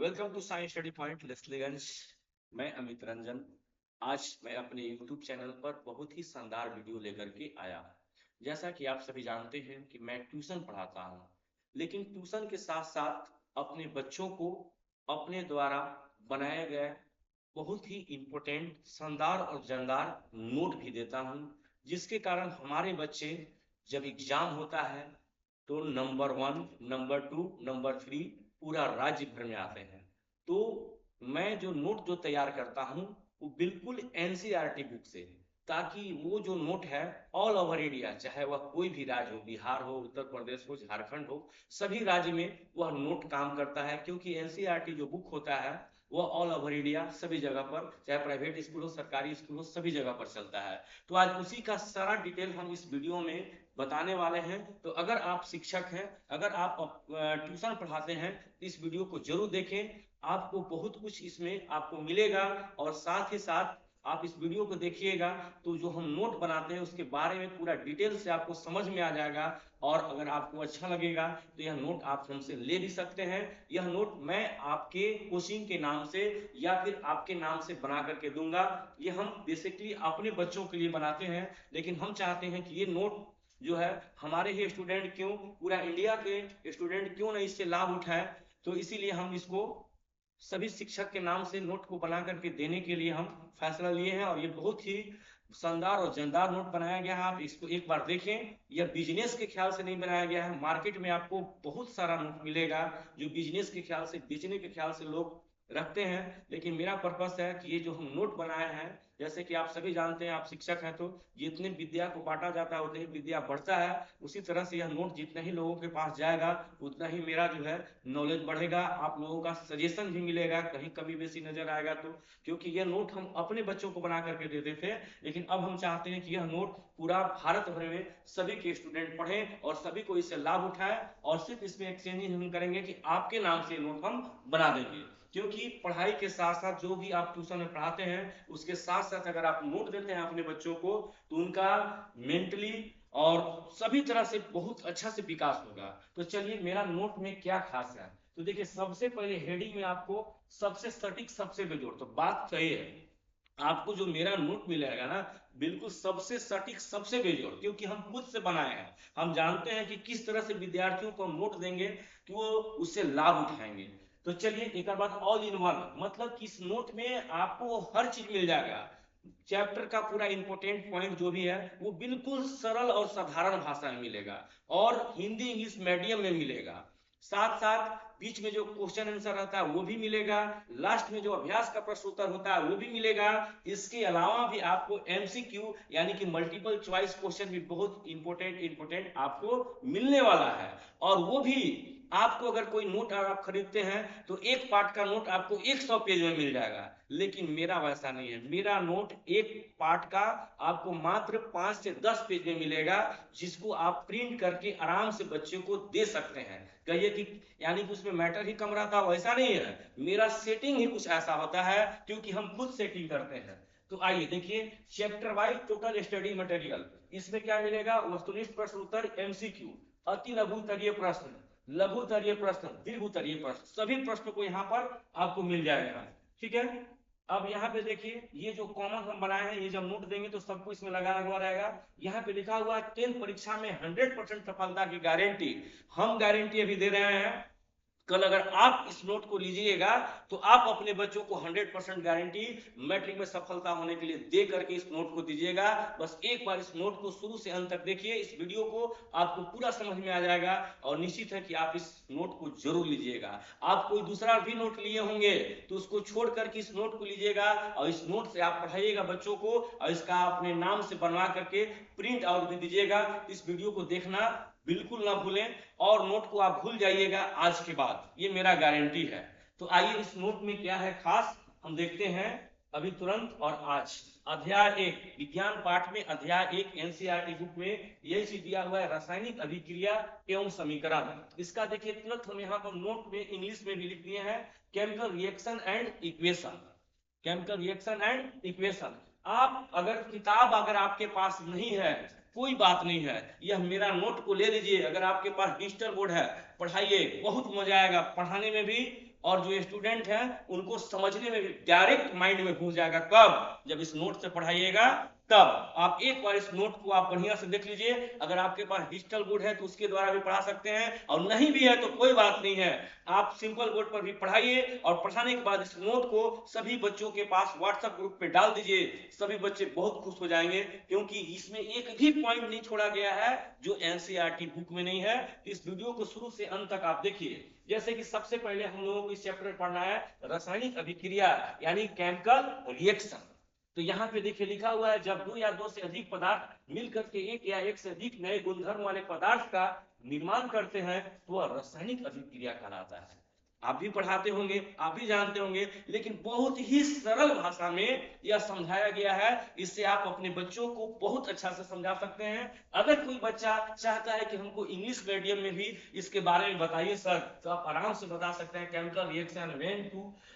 Welcome to science study point Leslieganj. मैं अमित रंजन। आज मैं अपने यूट्यूब चैनल पर बहुत ही शानदार वीडियो लेकर के आया। जैसा कि आप सभी जानते हैं कि मैं ट्यूशन पढ़ाता हूं, लेकिन ट्यूशन के साथ साथ अपने बच्चों को अपने द्वारा बनाए गए बहुत ही इम्पोर्टेंट शानदार और जानदार नोट भी देता हूं, जिसके कारण हमारे बच्चे जब एग्जाम होता है तो नंबर 1, नंबर 2, नंबर 3 पूरा राज्य भर में आते हैं। तो मैं जो नोट जो तैयार करता हूँ वो बिल्कुल एनसीईआरटी बुक से है, ताकि वो जो नोट है ऑल ओवर इंडिया, चाहे वह कोई भी राज्य हो, बिहार हो, उत्तर प्रदेश हो, झारखंड हो, सभी राज्य में वह नोट काम करता है। क्योंकि एनसीईआरटी जो बुक होता है वह ऑल ओवर इंडिया सभी जगह पर, चाहे प्राइवेट स्कूल हो, सरकारी स्कूल हो, सभी जगह पर चलता है। तो आज उसी का सारा डिटेल हम इस वीडियो में बताने वाले हैं। तो अगर आप शिक्षक हैं, अगर आप ट्यूशन पढ़ाते हैं, तो इस वीडियो को जरूर देखें। आपको बहुत कुछ इसमें आपको मिलेगा। और साथ ही साथ आप इस वीडियो को देखिएगा तो जो हम नोट बनाते हैं उसके बारे में पूरा डिटेल से आपको समझ में आ जाएगा। और अगर आपको अच्छा लगेगा तो यह नोट आप हमसे ले भी सकते हैं। यह नोट मैं आपके कोचिंग के नाम से या फिर आपके नाम से बना करके दूंगा। ये हम बेसिकली अपने बच्चों के लिए बनाते हैं, लेकिन हम चाहते हैं कि ये नोट जो है हमारे ही स्टूडेंट क्यों, पूरा इंडिया के स्टूडेंट क्यों नहीं इससे लाभ उठाए। तो इसीलिए हम इसको सभी शिक्षक के नाम से नोट को बना करके देने के लिए हम फैसला लिए हैं। और ये बहुत ही शानदार और जानदार नोट बनाया गया है। आप इसको एक बार देखें। यह बिजनेस के ख्याल से नहीं बनाया गया है। मार्केट में आपको बहुत सारा नोट मिलेगा जो बिजनेस के ख्याल से, बेचने के ख्याल से लोग रखते हैं, लेकिन मेरा पर्पस है कि ये जो हम नोट बनाए हैं, जैसे कि आप सभी जानते हैं, आप शिक्षक हैं, तो जितने विद्या को बांटा जाता है उतनी ही विद्या बढ़ता है। उसी तरह से यह नोट जितना ही लोगों के पास जाएगा उतना ही मेरा जो है नॉलेज बढ़ेगा। आप लोगों का सजेशन भी मिलेगा कहीं कमी बेसी नजर आएगा तो। क्योंकि यह नोट हम अपने बच्चों को बना करके देते थे, लेकिन अब हम चाहते हैं कि यह नोट पूरा भारत भर में सभी के स्टूडेंट पढ़ें और सभी को इससे लाभ उठाए। और सिर्फ इसमें एक्सचेंज हम करेंगे कि आपके नाम से नोट हम बना देंगे। क्योंकि पढ़ाई के साथ साथ जो भी आप ट्यूशन में पढ़ाते हैं उसके साथ साथ अगर आप नोट देते हैं अपने बच्चों को तो उनका मेंटली और सभी तरह से बहुत अच्छा से विकास होगा। तो चलिए मेरा नोट में क्या खास है। तो देखिए, सबसे पहले हेडिंग में आपको सबसे सटीक, सबसे बेजोड़, तो बात सही है, आपको जो मेरा नोट मिलेगा ना बिल्कुल सबसे सटीक, सबसे बेजोड़, क्योंकि हम खुद से बनाए हैं। हम जानते हैं कि किस तरह से विद्यार्थियों को हम नोट देंगे कि वो उससे लाभ उठाएंगे। तो चलिए एक बात, ऑल इन वन, मतलब कि इस नोट में आपको हर चीज मिल जाएगा। चैप्टर का पूरा इंपॉर्टेंट पॉइंट जो भी है वो बिल्कुल सरल और साधारण भाषा में मिलेगा, और हिंदी इंग्लिश मीडियम में मिलेगा। साथ साथ बीच में जो क्वेश्चन आंसर रहता है वो भी मिलेगा, लास्ट में जो अभ्यास का प्रश्न उत्तर होता है वो भी मिलेगा। इसके अलावा भी आपको एमसीक्यू यानी कि मल्टीपल चॉइस क्वेश्चन भी बहुत इंपोर्टेंट आपको मिलने वाला है। और वो भी आपको, अगर कोई नोट आप खरीदते हैं तो एक पार्ट का नोट आपको 100 पेज में मिल जाएगा, लेकिन मेरा वैसा नहीं है। मेरा नोट एक पार्ट का आपको मात्र 5 से 10 पेज में मिलेगा, जिसको आप प्रिंट करके आराम से बच्चे को दे सकते हैं। कहिए कि यानी कि उसमें मैटर ही कम रहता, वैसा नहीं है। मेरा सेटिंग ही कुछ ऐसा होता है क्योंकि हम खुद सेटिंग करते हैं। तो आइए देखिए, chapter wise total study material, इसमें क्या मिलेगा, वस्तुनिष्ठ प्रश्न उत्तर, एमसीक्यू, अति लघु उत्तरीय प्रश्न, लघु उत्तरीय प्रश्न, दीर्घ उत्तरीय प्रश्न, सभी प्रश्न को यहाँ पर आपको मिल जाएगा। ठीक है। अब यहाँ पे देखिए, ये जो कॉमन हम बनाए हैं, ये जब नोट देंगे तो सबको इसमें लगा हुआ रहेगा। यहाँ पे लिखा हुआ है 10th परीक्षा में 100% सफलता की गारंटी। हम गारंटी अभी दे रहे हैं। कल अगर आप इस नोट को लीजिएगा तो आप अपने बच्चों को 100% गारंटी मैट्रिक में सफलता होने के लिए दे करके इस नोट को दीजिएगा। बस एक बार इस नोट को शुरू से अंत तक देखिए, इस वीडियो को आपको पूरा समझ में आ जाएगा। और निश्चित है कि आप इस नोट को जरूर लीजिएगा। आप कोई दूसरा भी नोट लिए होंगे तो उसको छोड़ करके इस नोट को लीजिएगा और इस नोट से आप पढ़ाइएगा बच्चों को, और इसका अपने नाम से बनवा करके प्रिंट आउट भी दीजिएगा। इस वीडियो को देखना बिल्कुल ना भूलें, और नोट को आप भूल जाइएगा आज के बाद, ये मेरा गारंटी है। तो आइए इस नोट में क्या है खास, हम देखते हैं अभी तुरंत। और आज अध्याय 1 विज्ञान पाठ में, अध्याय 1 एनसीईआरटी बुक में यही चीज दिया हुआ है, रासायनिक अभिक्रिया एवं समीकरण। इसका देखिए तुरंत हम यहाँ पर नोट में इंग्लिश में भी लिख दिए हैं, chemical reaction and equation, chemical reaction and equation. आप अगर किताब अगर आपके पास नहीं है कोई बात नहीं है, यह मेरा नोट को ले लीजिए। अगर आपके पास डिजिटल बोर्ड है पढ़ाइए, बहुत मजा आएगा पढ़ाने में भी, और जो स्टूडेंट हैं उनको समझने में भी डायरेक्ट माइंड में घुस जाएगा। कब? जब इस नोट से पढ़ाइएगा तब। आप एक बार इस नोट को आप बढ़िया से देख लीजिए। अगर आपके पास डिजिटल बोर्ड है तो उसके द्वारा भी पढ़ा सकते हैं, और नहीं भी है तो कोई बात नहीं है, आप सिंपल बोर्ड पर भी पढ़ाइए। और पढ़ाने के बाद इस नोट को सभी बच्चों के पास व्हाट्सएप ग्रुप पे डाल दीजिए। सभी बच्चे बहुत खुश हो जाएंगे, क्योंकि इसमें एक भी पॉइंट नहीं छोड़ा गया है जो एनसीईआरटी बुक में नहीं है। इस वीडियो को शुरू से अंत तक आप देखिए। जैसे कि सबसे पहले हम लोगों को इस चैप्टर में पढ़ना है रासायनिक अभिक्रिया, यानी केमिकल रिएक्शन। तो यहाँ पे देखिए लिखा हुआ है, जब दो या दो से अधिक पदार्थ मिलकर के एक या एक से अधिक नए गुणधर्म वाले पदार्थ का निर्माण करते हैं तो वह रासायनिक अभिक्रिया कहलाता है। आप भी पढ़ाते होंगे, आप भी जानते होंगे, लेकिन बहुत ही सरल भाषा में यह समझाया गया है। इससे आप अपने बच्चों को बहुत अच्छा से समझा सकते हैं। अगर कोई बच्चा चाहता है कि हमको इंग्लिश मीडियम में भी इसके बारे में बताइए सर, तो आप आराम से बता सकते हैं। Chemical reaction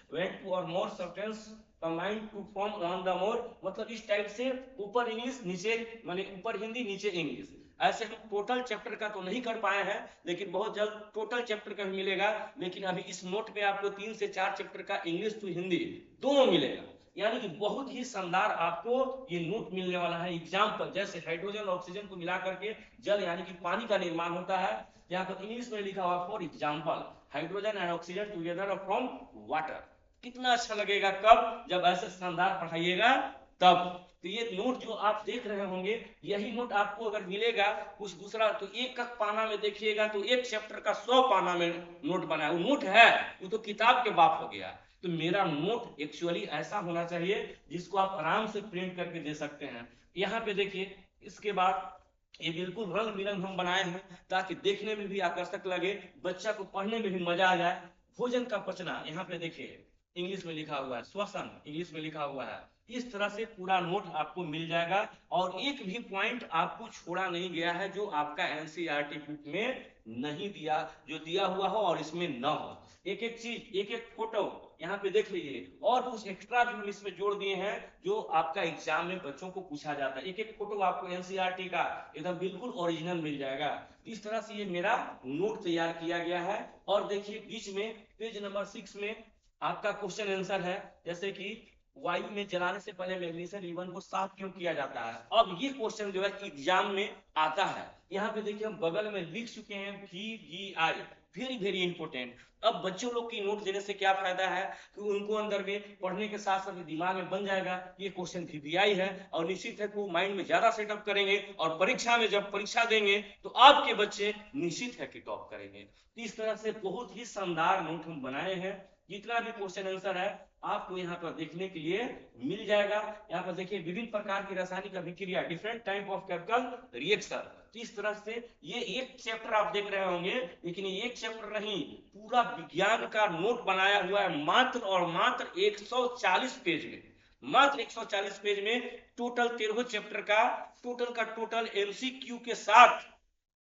when two or more substance combine to form one the more, मतलब इस टाइप से ऊपर इंग्लिश नीचे, माने ऊपर हिंदी नीचे इंग्लिश। ऐसे हम टोटल चैप्टर का तो नहीं कर पाए हैं, लेकिन बहुत जल्द टोटल चैप्टर का भी मिलेगा। लेकिन अभी इस नोट में आपको 3 से 4 चैप्टर का इंग्लिश टू हिंदी दोनों मिलेगा, यानी कि बहुत ही शानदार आपको ये नोट मिलने वाला है। एग्जाम्पल जैसे हाइड्रोजन ऑक्सीजन को मिला करके जल यानी कि पानी का निर्माण होता है, यहाँ पर इंग्लिश में लिखा हुआ for example hydrogen and oxygen together from water. कितना अच्छा लगेगा, कब? जब ऐसे शानदार पढ़ाइएगा तब। तो ये नोट जो आप देख रहे होंगे, यही नोट आपको अगर मिलेगा कुछ दूसरा, तो एक पाना में देखिएगा तो एक चैप्टर का 100 पाना में नोट बना है। वो नोट है, वो तो किताब के बाप हो गया। तो मेरा नोट एक्चुअली ऐसा होना चाहिए जिसको आप आराम से प्रिंट करके दे सकते हैं। यहाँ पे देखिए, इसके बाद ये बिल्कुल रंग बिरंग हम बनाए हैं ताकि देखने में भी आकर्षक लगे, बच्चा को पढ़ने में भी मजा आ जाए। भोजन का पचना, यहाँ पे देखिए इंग्लिश में लिखा हुआ है, श्वसन इंग्लिश में लिखा हुआ है। इस तरह से पूरा नोट आपको मिल जाएगा, और एक भी पॉइंट आपको छोड़ा नहीं गया है जो आपका एनसीईआरटी बुक में नहीं दिया, जो दिया हुआ हो और इसमें न हो। एक एक चीज, एक एक फोटो यहाँ पे देख लीजिए, और कुछ एक्स्ट्रा भी हम इसमें जोड़ दिए हैं जो आपका एग्जाम में बच्चों को पूछा जाता है। एक एक फोटो आपको एनसीईआरटी का एकदम बिल्कुल ओरिजिनल मिल जाएगा। इस तरह से ये मेरा नोट तैयार किया गया है। और देखिए बीच में पेज नंबर 6 में आपका क्वेश्चन आंसर है, जैसे कि वायु में जलाने से पहले मैग्नीशियम रिबन को साफ क्यों किया जाता है। अब ये क्वेश्चन जो है एग्जाम में आता है। यहाँ पे देखिए हम बगल में लिख चुके हैं VVI, वेरी वेरी इंपॉर्टेंट। अब बच्चों लोग की नोट देने से क्या फायदा है कि उनको अंदर में पढ़ने के साथ साथ दिमाग में बन जाएगा ये क्वेश्चन VVI है, और निश्चित है कि वो माइंड में ज्यादा सेटअप करेंगे, और परीक्षा में जब परीक्षा देंगे तो आपके बच्चे निश्चित है कि टॉप करेंगे। इस तरह से बहुत ही शानदार नोट हम बनाए हैं। जितना भी क्वेश्चन आंसर है आपको यहाँ पर देखने के लिए मिल जाएगा। यहाँ पर देखिए विभिन्न प्रकार की रासायनिक अभिक्रिया, different type of chemical reaction. इस तरह से ये एक चैप्टर आप देख रहे होंगे, लेकिन ये एक चैप्टर नहीं, पूरा विज्ञान का नोट बनाया हुआ है मात्र और मात्र 140 पेज में। मात्र 140 पेज में टोटल 13 चैप्टर का टोटल MCQ के साथ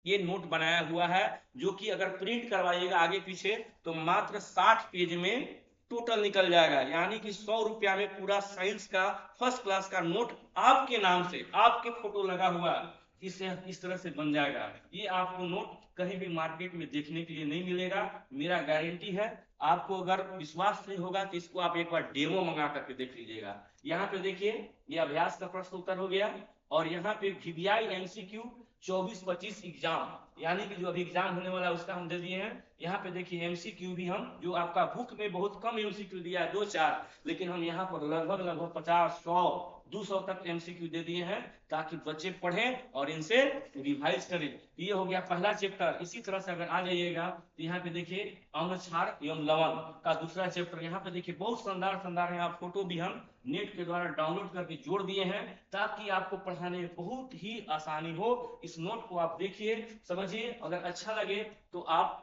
ये नोट बनाया हुआ है, जो कि अगर प्रिंट करवाइएगा आगे पीछे तो मात्र 60 पेज में टोटल निकल जाएगा। यानी कि 100 रुपया में पूरा साइंस का फर्स्ट क्लास का नोट आपके नाम से, आपके फोटो लगा हुआ इस तरह से बन जाएगा। ये आपको नोट कहीं भी मार्केट में देखने के लिए नहीं मिलेगा, मेरा गारंटी है। आपको अगर विश्वास नहीं होगा तो इसको आप एक बार डेमो मंगा करके देख लीजिएगा। यहाँ पे देखिए ये अभ्यास का प्रश्न उत्तर हो गया, और यहाँ पे VVI MCQ 24-25 एग्जाम, यानी कि जो अभी एग्जाम होने वाला है उसका हम दे दिए हैं। यहाँ पे देखिए MCQ भी हम, जो आपका बुक में बहुत कम MCQ दिया है 2-4, लेकिन हम यहाँ पर लगभग 50, 100, 200 तक MCQ दे दिए हैं ताकि बच्चे पढ़ें और इनसे रिवाइज करें। ये हो गया पहला चैप्टर। इसी तरह से अगर आ जाइएगा तो यहाँ पे देखिए अम्ल क्षार एवं लवण का दूसरा चैप्टर। यहाँ पे देखिए बहुत शानदार शानदार यहाँ फोटो भी हम नेट के द्वारा डाउनलोड करके जोड़ दिए हैं ताकि आपको पढ़ाने में बहुत ही आसानी हो। इस नोट को आप देखिए, समझिए, अगर अच्छा लगे तो आप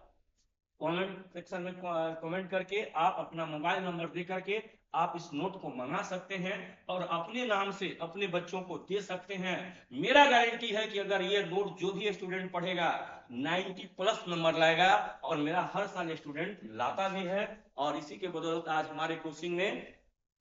कमेंट सेक्शन में कमेंट करके आप अपना मोबाइल नंबर दे करके आप इस नोट को मंगा सकते हैं और अपने नाम से अपने बच्चों को दे सकते हैं। मेरा गारंटी है कि अगर ये नोट जो भी स्टूडेंट पढ़ेगा 90+ नंबर लाएगा, और मेरा हर साल स्टूडेंट लाता भी है। और इसी के बदौलत आज हमारे कोचिंग में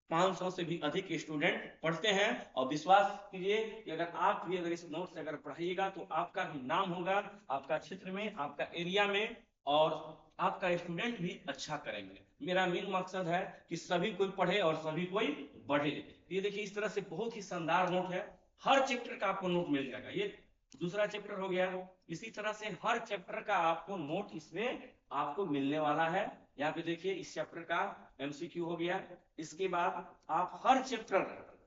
500 से भी अधिक स्टूडेंट पढ़ते हैं। और विश्वास कीजिए कि अगर आप भी अगर इस नोट से अगर पढ़ाइएगा तो आपका भी नाम होगा, आपका क्षेत्र में, आपका एरिया में, और आपका स्टूडेंट भी अच्छा करेंगे। मेरा मेन मकसद है कि सभी कोई पढ़े और सभी कोई बढ़े। ये देखिए इस तरह से बहुत ही शानदार नोट है, हर चैप्टर का आपको नोट मिल जाएगा। ये दूसरा चैप्टर हो गया। इसी तरह से हर चैप्टर का आपको नोट इसमें आपको मिलने वाला है। यहाँ पे देखिए इस चैप्टर का एमसीक्यू हो गया। इसके बाद आप हर चैप्टर,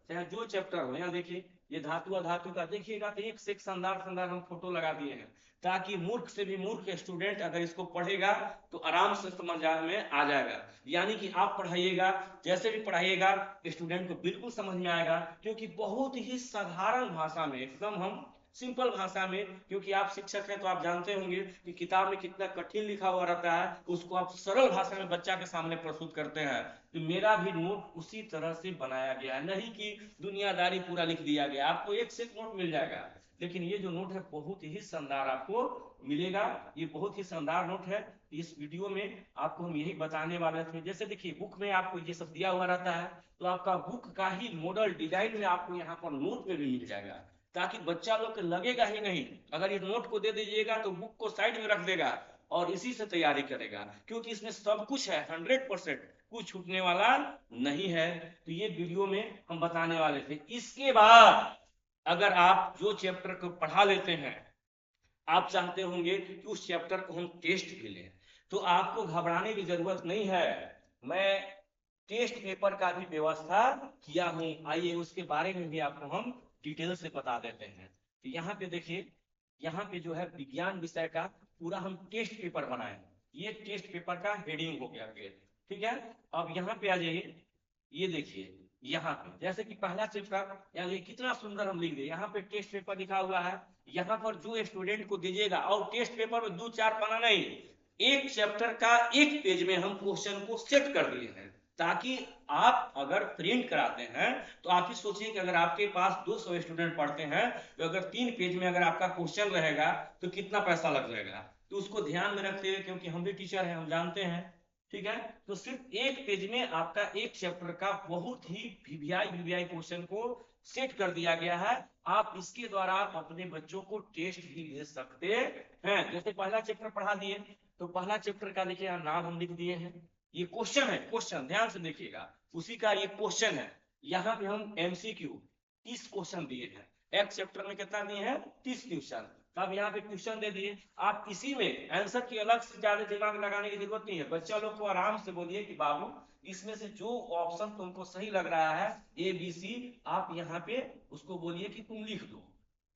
चाहे जो चैप्टर हो, यहाँ देखिए ये धातु अधातु का देखिएगा तो एक से एक शानदार शानदार हम फोटो लगा दिए हैं, ताकि मूर्ख से भी मूर्ख स्टूडेंट अगर इसको पढ़ेगा तो आराम से समझ में आ जाएगा। यानी कि आप पढ़ाइएगा, जैसे भी पढ़ाइएगा स्टूडेंट को बिल्कुल समझ में आएगा, क्योंकि बहुत ही साधारण भाषा में, एकदम हम सिंपल भाषा में, क्योंकि आप शिक्षक हैं तो आप जानते होंगे कि किताब में कितना कठिन लिखा हुआ रहता है, उसको आप सरल भाषा में बच्चा के सामने प्रस्तुत करते हैं। तो मेरा भी नोट उसी तरह से बनाया गया है, नहीं कि दुनियादारी पूरा लिख दिया गया। आपको एक से एक नोट मिल जाएगा, लेकिन ये जो नोट है बहुत ही शानदार आपको मिलेगा। ये बहुत ही शानदार नोट है। इस वीडियो में आपको हम यही बताने वाले थे। जैसे देखिए बुक में आपको ये सब दिया हुआ रहता है, तो आपका बुक का ही मॉडल डिजाइन में आपको यहाँ पर नोट में भी मिल जाएगा, ताकि बच्चा लोग को लगेगा ही नहीं। अगर ये नोट को दे दीजिएगा तो बुक को साइड में रख देगा और इसी से तैयारी करेगा, क्योंकि इसमें सब कुछ है, 100% कुछ छूटने वाला नहीं है। तो ये वीडियो में हम बताने वाले थे। इसके बाद अगर आप जो चैप्टर को पढ़ा लेते हैं, आप चाहते होंगे कि उस चैप्टर को हम टेस्ट भी लें, तो आपको घबराने की जरूरत नहीं है। मैं टेस्ट पेपर का भी व्यवस्था किया हूं, आइए उसके बारे में भी आपको हम डिटेल से बता देते हैं। तो यहाँ पे देखिए, यहाँ पे जो है विज्ञान विषय का पूरा हम टेस्ट पेपर बनाए। ये टेस्ट पेपर का हेडिंग हो गया, ठीक है। अब यहाँ पे आ जाइए, ये देखिए यहाँ पे जैसे कि पहला चैप्टर, यानी कितना सुंदर हम लिख दिए। यहाँ पे टेस्ट पेपर लिखा हुआ है, यहाँ पर जो स्टूडेंट को दीजिएगा, और टेस्ट पेपर में 2-4 पन्ना नहीं, एक चैप्टर का एक पेज में हम क्वेश्चन को सेट कर दिए हैं, ताकि आप अगर प्रिंट कराते हैं तो आप ही सोचिए कि अगर आपके पास 200 स्टूडेंट पढ़ते हैं, तो अगर 3 पेज में अगर आपका क्वेश्चन रहेगा तो कितना पैसा लग जाएगा। तो उसको ध्यान में रखते हुए, क्योंकि हम भी टीचर हैं, हम जानते हैं, ठीक है। तो सिर्फ एक पेज में आपका एक चैप्टर का बहुत ही वीवीआई क्वेश्चन को सेट कर दिया गया है। आप इसके द्वारा अपने बच्चों को टेस्ट भी दे सकते हैं। जैसे पहला चैप्टर पढ़ा दिए, तो पहला चैप्टर का देखिए नाम हम लिख दिए हैं। ये क्वेश्चन है, क्वेश्चन ध्यान से देखिएगा, उसी का ये क्वेश्चन है। यहाँ पे हम एमसीक्यू 30 क्वेश्चन दिए हैं। एक चैप्टर में कितना दिए हैं? 30 क्वेश्चन। अब यहाँ पे क्वेश्चन दे दिए, आप किसी में आंसर की अलग से ज्यादा दिमाग लगाने की जरूरत नहीं है। बच्चा लोग को आराम से बोलिए कि बाबू इसमें से जो ऑप्शन तुमको सही लग रहा है ABC, आप यहाँ पे उसको बोलिए कि तुम लिख दो,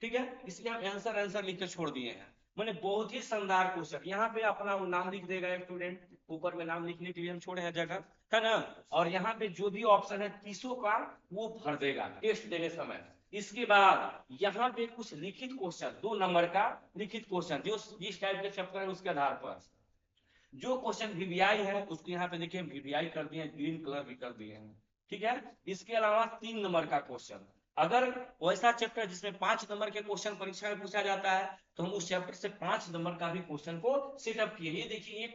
ठीक है। इसलिए हम आंसर लिख के छोड़ दिए हैं। मैंने बहुत ही शानदार क्वेश्चन, यहाँ पे अपना नाम लिख देगा स्टूडेंट, ऊपर में नाम लिखने के लिए हम छोड़े हैं जगह, है ना। और यहाँ पे जो भी ऑप्शन है 30 का वो भर देगा टेस्ट देने समय। इसके बाद यहाँ पे कुछ लिखित क्वेश्चन, 2 नंबर का लिखित क्वेश्चन, जो जिस टाइप के चैप्टर है उसके आधार पर जो क्वेश्चन वीवीआई है उसको यहाँ पे देखिए वीवीआई कर दिए, ग्रीन कलर भी कर दिए हैं, ठीक है। इसके अलावा 3 नंबर का क्वेश्चन, अगर वैसा चैप्टर जिसमें 5 नंबर के क्वेश्चन परीक्षा में पूछा जाता है, तो हम उस चैप्टर से 5 नंबर का भी क्वेश्चन को सेटअप किए। ये देखिए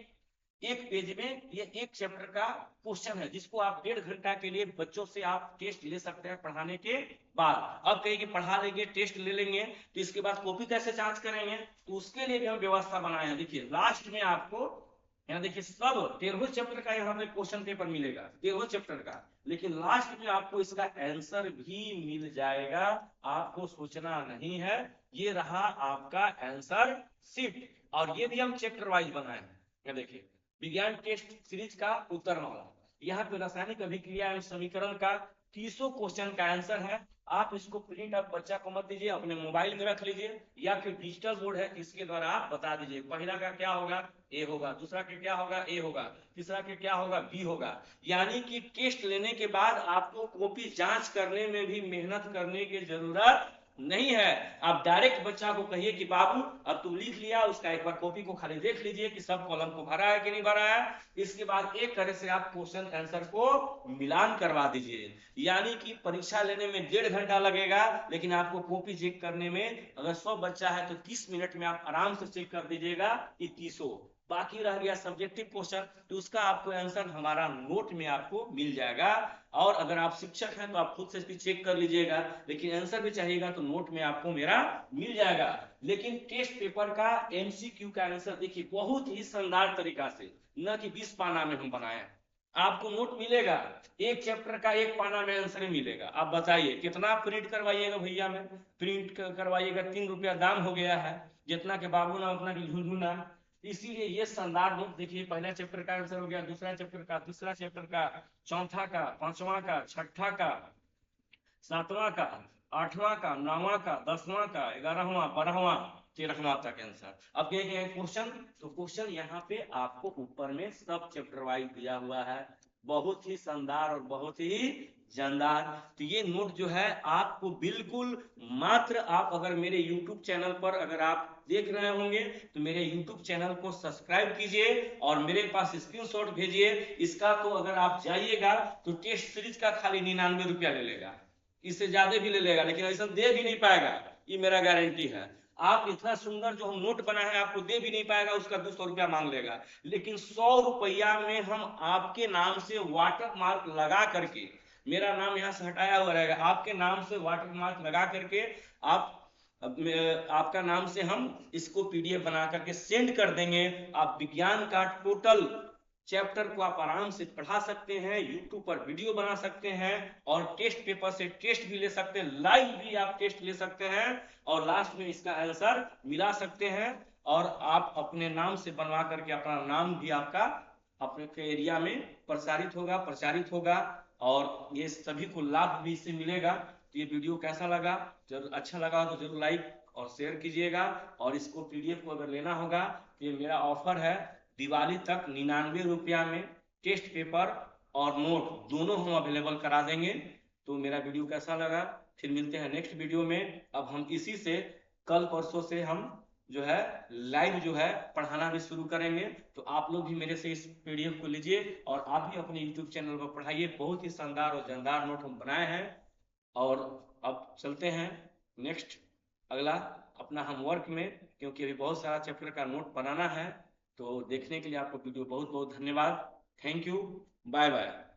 एक पेज में ये एक चैप्टर का क्वेश्चन है, जिसको आप 1.5 घंटा के लिए बच्चों से आप टेस्ट ले सकते हैं पढ़ाने के बाद। अब कहिए कि पढ़ा लेंगे, टेस्ट ले लेंगे, तो इसके बाद कॉपी कैसे जांच करेंगे, तो उसके लिए भी हम व्यवस्था बनाए हैं। देखिए लास्ट में आपको यहाँ देखिए सब 13 चैप्टर का यहाँ पे क्वेश्चन पेपर मिलेगा, 13 चैप्टर का, लेकिन लास्ट में आपको इसका आंसर भी मिल जाएगा। आपको सोचना नहीं है। ये रहा आपका आंसर शीट, और ये भी हम चैप्टर वाइज बनाए हैं। यहाँ देखिए विज्ञान टेस्ट सीरीज का उत्तरमाला, यहाँ पे रासायनिक अभिक्रिया एवं समीकरण का 30 क्वेश्चन का आंसर है। आप इसको प्रिंट आप बच्चा को मत दीजिए, अपने मोबाइल में रख लीजिए, या फिर डिजिटल बोर्ड है इसके द्वारा आप बता दीजिए। पहला का क्या होगा? ए होगा। दूसरा के क्या होगा? ए होगा। तीसरा के क्या होगा? बी होगा। यानी कि टेस्ट लेने के बाद आपको कॉपी जांच करने में भी मेहनत करने की जरूरत नहीं है। आप डायरेक्ट बच्चा को कहिए कि बाबू अब तुम लिख लिया, उसका एक बार कॉपी को खाली देख लीजिए कि सब कॉलम को भरा है कि नहीं भरा है। इसके बाद एक तरह से आप क्वेश्चन आंसर को मिलान करवा दीजिए। यानी कि परीक्षा लेने में 1.5 घंटा लगेगा, लेकिन आपको कॉपी चेक करने में अगर 100 बच्चा है तो 30 मिनट में आप आराम से चेक कर दीजिएगा कि 30। बाकी रह गया सब्जेक्टिव क्वेश्चन, तो उसका आपको आंसर हमारा नोट में आपको मिल जाएगा। और अगर आप शिक्षक हैं तो आप खुद से भी चेक कर लीजिएगा, लेकिन आंसर भी चाहिएगा तो नोट में आपको मेरा मिल जाएगा। लेकिन टेस्ट पेपर का एमसीक्यू का आंसर देखिए बहुत ही शानदार तरीका से, न कि 20 पाना में हम बनाए, आपको नोट मिलेगा, एक चैप्टर का एक पाना में आंसर मिलेगा। आप बताइए कितना प्रिंट करवाइएगा भैया, में प्रिंट करवाइएगा, 3 रुपया दाम हो गया है, जितना के बाबू ना उतना के झुनझुना। इसीलिए ये शानदार नोट देखिए, पहला चैप्टर का आंसर हो गया, दूसरा चैप्टर का, तीसरा चैप्टर का, चौथा का, पांचवा का, छठा का, सातवां का, आठवां का, नौवां का, 10वां का, 11वां, 12वां, 13वां तक आंसर। अब देखेंगे क्वेश्चन, तो क्वेश्चन यहाँ पे आपको ऊपर में सब चैप्टर वाइज दिया हुआ है, बहुत ही शानदार और बहुत ही जानदार। तो ये नोट जो है आपको बिल्कुल मात्र, आप अगर मेरे YouTube चैनल पर अगर आप देख रहे होंगे तो मेरे YouTube चैनल को सब्सक्राइब कीजिए और मेरे पास स्क्रीनशॉट भेजिए इसका। तो अगर आप जाइएगा तो टेस्ट सीरीज का खाली 99 रुपया ले लेगा, इससे ज्यादा भी ले लेगा, लेकिन ऐसा दे भी नहीं पाएगा, ये मेरा गारंटी है। आप इतना सुंदर जो हम नोट बना है आपको दे भी नहीं पाएगा, उसका 200 रुपया मांग लेगा। लेकिन 100 रुपया में हम आपके नाम से वाटर मार्क लगा करके, मेरा नाम यहाँ से हटाया हुआ रहेगा, आपके नाम से वाटर मार्क लगा करके आप आपका नाम से हम इसको PDF बना करके सेंड कर देंगे। आप विज्ञान का टोटल चैप्टर को आप आराम से पढ़ा सकते हैं, यूट्यूब पर वीडियो बना सकते हैं और टेस्ट पेपर से टेस्ट भी ले सकते हैं, लाइव भी आप टेस्ट ले सकते हैं और लास्ट में इसका आंसर मिला सकते हैं। और आप अपने नाम से बनवा करके अपना नाम भी आपका अपने एरिया में प्रचारित होगा और ये सभी को लाभ भी इससे मिलेगा। तो ये वीडियो कैसा लगा, जरूर अच्छा लगा तो जरूर लाइक और शेयर कीजिएगा। और इसको PDF को अगर लेना होगा तो ये मेरा ऑफर है, दिवाली तक 99 रुपया में टेस्ट पेपर और नोट दोनों हम अवेलेबल करा देंगे। तो मेरा वीडियो कैसा लगा, फिर मिलते हैं नेक्स्ट वीडियो में। अब हम इसी से कल परसों से हम जो है लाइव जो है पढ़ाना भी शुरू करेंगे। तो आप लोग भी मेरे से इस PDF को लीजिए और आप भी अपने YouTube चैनल पर पढ़ाइए, बहुत ही शानदार और जानदार नोट हम बनाए हैं। और अब चलते हैं नेक्स्ट अगला अपना हम वर्क में, क्योंकि अभी बहुत सारा चैप्टर का नोट बनाना है। तो देखने के लिए आपको वीडियो बहुत बहुत धन्यवाद। Thank you, bye bye.